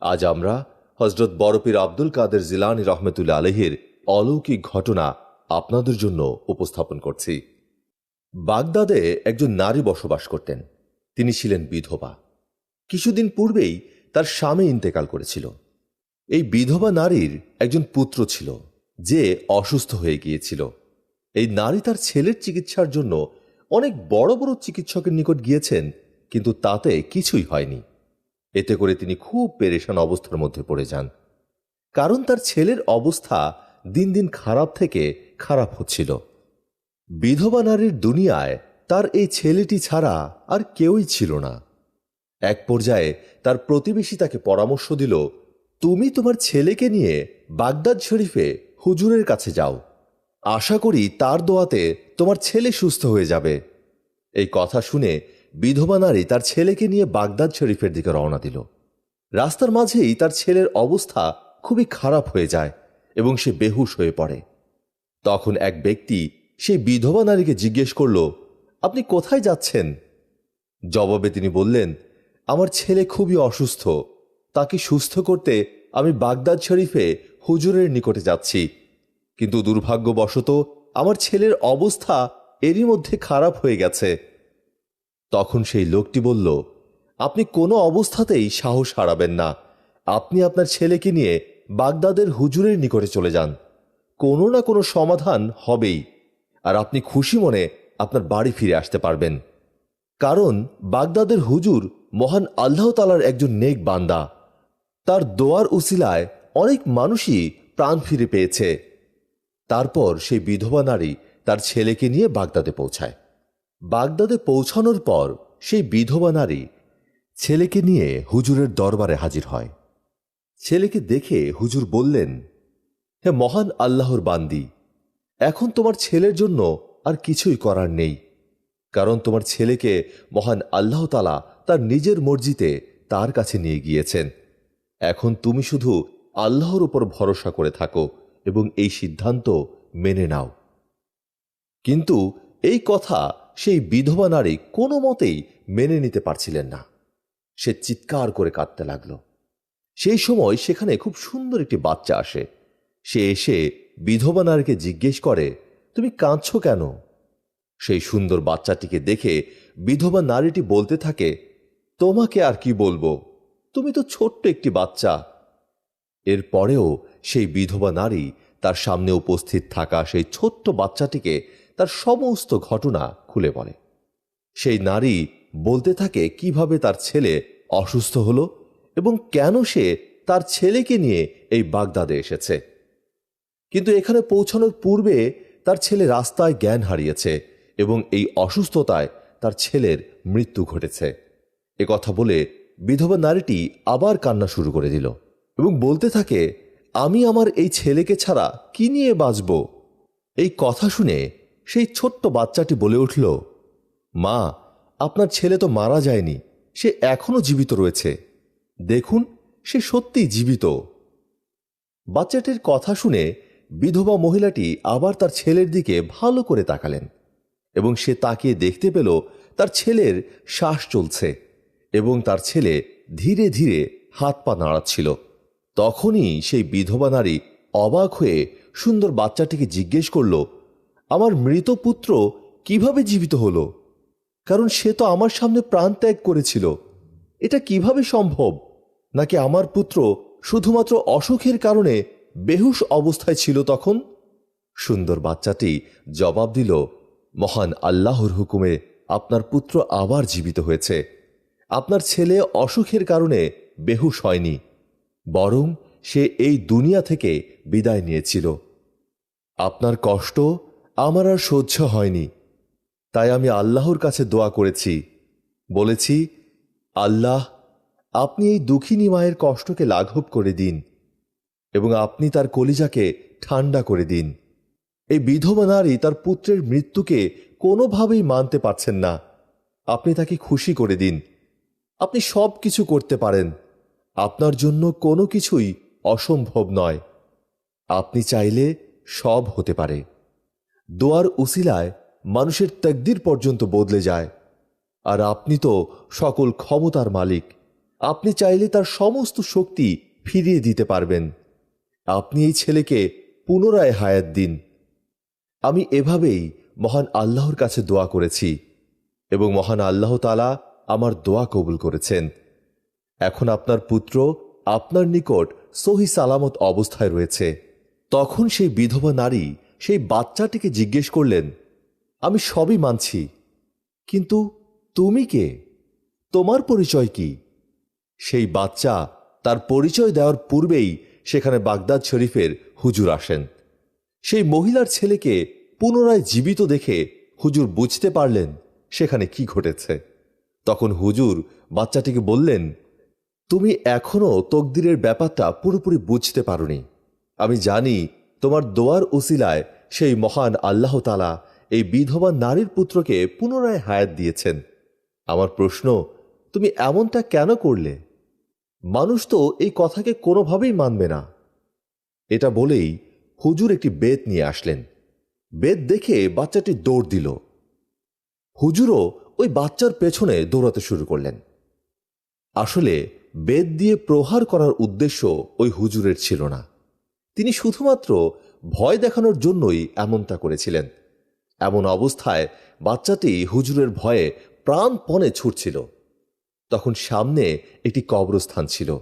আজ আমরা হজরত বড়পীর আব্দুল কাদের জিলানী রহমতুল্লাহ আলহির অলৌকিক ঘটনা আপনাদের জন্য উপস্থাপন করছি। বাগদাদে একজন নারী বসবাস করতেন। তিনি ছিলেন বিধবা। কিছুদিন পূর্বেই তার স্বামী ইন্তেকাল করেছিল। এই বিধবা নারীর একজন পুত্র ছিল যে অসুস্থ হয়ে গিয়েছিল। এই নারী তার ছেলের চিকিৎসার জন্য অনেক বড় বড় চিকিৎসকের নিকট গিয়েছেন, কিন্তু তাতে কিছুই হয়নি। এতে করে তিনি খুব পেরেশান অবস্থার মধ্যে পড়ে যান, কারণ তার ছেলের অবস্থা দিন দিন খারাপ থেকে খারাপ হচ্ছিল। বিধবা নারীর দুনিয়ায় তার এই ছেলেটি ছাড়া আর কেউই ছিল না। এক পর্যায়ে তার প্রতিবেশী তাকে পরামর্শ দিল, তুমি তোমার ছেলেকে নিয়ে বাগদাদ শরীফে হুজুরের কাছে যাও, আশা করি তার দোয়াতে তোমার ছেলে সুস্থ হয়ে যাবে। এই কথা শুনে বিধবা নারী তার ছেলেকে নিয়ে বাগদাদ শরীফের দিকে রওনা দিল। রাস্তার মাঝেই তার ছেলের অবস্থা খুবই খারাপ হয়ে যায় এবং সে বেহুশ হয়ে পড়ে। তখন এক ব্যক্তি সেই বিধবা নারীকে জিজ্ঞেস করল, আপনি কোথায় যাচ্ছেন? জবাবে তিনি বললেন, আমার ছেলে খুবই অসুস্থ, তাকে সুস্থ করতে আমি বাগদাদ শরীফে হুজুরের নিকটে যাচ্ছি, কিন্তু দুর্ভাগ্যবশত আমার ছেলের অবস্থা এরই মধ্যে খারাপ হয়ে গেছে। তখন সেই লোকটি বলল, আপনি কোনো অবস্থাতেই সাহস হারাবেন না। আপনি আপনার ছেলেকে নিয়ে বাগদাদের হুজুরের নিকটে চলে যান, কোনো না কোনো সমাধান হবেই, আর আপনি খুশি মনে আপনার বাড়ি ফিরে আসতে পারবেন। কারণ বাগদাদের হুজুর মহান আল্লাহ তাআলার একজন নেক বান্দা। তার দোয়ার উসিলায় অনেক মানুষই প্রাণ ফিরে পেয়েছে। তারপর সেই বিধবা নারী তার ছেলেকে নিয়ে বাগদাদে পৌঁছায়। বাগদাদে পৌঁছানোর পর সেই বিধবা নারী ছেলেকে নিয়ে হুজুরের দরবারে হাজির হয়। ছেলেকে দেখে হুজুর বললেন, হে মহান আল্লাহর বান্দি, এখন তোমার ছেলের জন্য আর কিছুই করার নেই, কারণ তোমার ছেলেকে মহান আল্লাহ তাআলা তার নিজের মর্জিতে তার কাছে নিয়ে গিয়েছেন। এখন তুমি শুধু আল্লাহর উপর ভরসা করে থাকো এবং এই সিদ্ধান্ত মেনে নাও। কিন্তু এই কথা সেই বিধবা নারী কোনো মতেই মেনে নিতে পারছিলেন না। সে চিৎকার করে কাঁদতে লাগল। সেই সময় সেখানে খুব সুন্দর একটি বাচ্চা আসে। সে এসে বিধবা নারীকে জিজ্ঞেস করে, তুমি কাঁদছো কেন? সেই সুন্দর বাচ্চাটিকে দেখে বিধবা নারীটি বলতে থাকে, তোমাকে আর কি বলবো, তুমি তো ছোট্ট একটি বাচ্চা। এরপরেও সেই বিধবা নারী তার সামনে উপস্থিত থাকা সেই ছোট্ট বাচ্চাটিকে তার সমস্ত ঘটনা খুলে বলে। সেই নারী বলতে থাকে কিভাবে তার ছেলে অসুস্থ হলো এবং কেন সে তার ছেলেকে নিয়ে এই বাগদাদে এসেছে। কিন্তু এখানে পৌঁছানোর পূর্বে তার ছেলে রাস্তায় জ্ঞান হারিয়েছে এবং এই অসুস্থতায় তার ছেলের মৃত্যু ঘটেছে। এ কথা বলে বিধবা নারীটি আবার কান্না শুরু করে দিল এবং বলতে থাকে, আমি আমার এই ছেলেকে ছাড়া কি নিয়ে বাঁচব? এই কথা শুনে সেই ছোট্ট বাচ্চাটি বলে উঠল, মা, আপনার ছেলে তো মারা যায়নি, সে এখনো জীবিত রয়েছে, দেখুন সে সত্যিই জীবিত। বাচ্চাটির কথা শুনে বিধবা মহিলাটি আবার তার ছেলের দিকে ভালো করে তাকালেন এবং সে তাকিয়ে দেখতে পেল তার ছেলের শ্বাস চলছে এবং তার ছেলে ধীরে ধীরে হাত পা নাড়াচ্ছিল। তখনই সেই বিধবা নারী অবাক হয়ে সুন্দর বাচ্চাটিকে জিজ্ঞেস করল, আমার মৃত পুত্র কিভাবে জীবিত হলো? কারণ সে তো আমার সামনে প্রাণ ত্যাগ করেছিল। এটা কিভাবে সম্ভব? নাকি আমার পুত্র শুধুমাত্র অসুখের কারণে বেহুশ অবস্থায় ছিল তখন? সুন্দর বাচ্চাটি জবাব দিল, মহান আল্লাহর হুকুমে আপনার পুত্র আবার জীবিত হয়েছে। আপনার ছেলে অসুখের কারণে বেহুশ হয়নি, বরং সে এই দুনিয়া থেকে বিদায় নিয়েছিল। আপনার কষ্ট আমার আর সহ্য হয়নি, তাই আমি আল্লাহর কাছে দোয়া করেছি, বলেছি, আল্লাহ, আপনি এই দুঃখিনী মায়ের কষ্টকে লাঘব করে দিন এবং আপনি তার কলিজাকে ঠান্ডা করে দিন। এই বিধবা নারী তার পুত্রের মৃত্যুকে কোনোভাবেই মানতে পারছেন না। আপনি তাকে খুশি করে দিন। আপনি সব কিছু করতে পারেন, আপনার জন্য কোনো কিছুই অসম্ভব নয়। আপনি চাইলে সব হতে পারে। দোয়ার উসিলায় মানুষের তাকদীর পর্যন্ত বদলে যায়, আর আপনি তো সকল ক্ষমতার মালিক। আপনি চাইলে তার সমস্ত শক্তি ফিরিয়ে দিতে পারবেন। আপনি এই ছেলেকে পুনরায় হায়াত দিন। আমি এভাবেই মহান আল্লাহর কাছে দোয়া করেছি এবং মহান আল্লাহ তাআলা আমার দোয়া কবুল করেছেন। এখন আপনার পুত্র আপনার নিকট সহি সালামত অবস্থায় রয়েছে। তখন সেই বিধবা নারী সেই বাচ্চাটিকে জিজ্ঞেস করলেন, আমি সবই মানছি, কিন্তু তুমি কে? তোমার পরিচয় কি? সেই বাচ্চা তার পরিচয় দেওয়ার পূর্বেই সেখানে বাগদাদ শরীফের হুজুর আসেন। সেই মহিলার ছেলেকে পুনরায় জীবিত দেখে হুজুর বুঝতে পারলেন সেখানে কি ঘটেছে। তখন হুজুর বাচ্চাটিকে বললেন, তুমি এখনো তকদিরের ব্যাপারটা পুরোপুরি বুঝতে পারোনি। আমি জানি তোমার দোয়ার উসিলায় সেই মহান আল্লাহ তাআলা এই বিধবা নারীর পুত্রকে পুনরায় হায়াত দিয়েছেন। আমার প্রশ্ন, তুমি এমনটা কেন করলে? মানুষ তো এই কথাকে কোনোভাবেই মানবে না। এটা বলেই হুজুর একটি বেত নিয়ে আসলেন। বেত দেখে বাচ্চাটি দৌড় দিল। হুজুরও ওই বাচ্চার পেছনে দৌড়াতে শুরু করলেন। আসলে বেত দিয়ে প্রহার করার উদ্দেশ্য ওই হুজুরের ছিল না। তিনি শুধুমাত্র ভয় দেখানোর জন্যই এমনটা করেছিলেন। এমন অবস্থায় বাচ্চাটি হুজুরের ভয়ে প্রাণপণে ছুটছিল। তখন সামনে একটি কবরস্থান ছিল,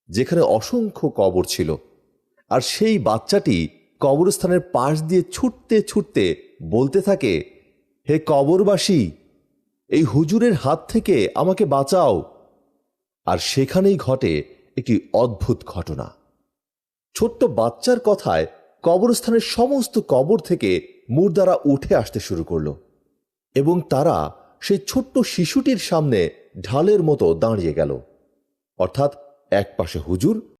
যেখানে অসংখ্য কবর ছিল। আর সেই বাচ্চাটি কবরস্থানের পাশ দিয়ে ছুটতে ছুটতে বলতে থাকে, হে কবরবাসী, এই হুজুরের হাত থেকে আমাকে বাঁচাও। আর সেখানেই ঘটে একটি অদ্ভুত ঘটনা। ছোট্ট বাচ্চার কথায় কবরস্থানের সমস্ত কবর থেকে মুর্দারা উঠে আসতে শুরু করল এবং তারা সেই ছোট্ট শিশুটির সামনে ঢালের মতো দাঁড়িয়ে গেল। অর্থাৎ এক পাশে হুজুর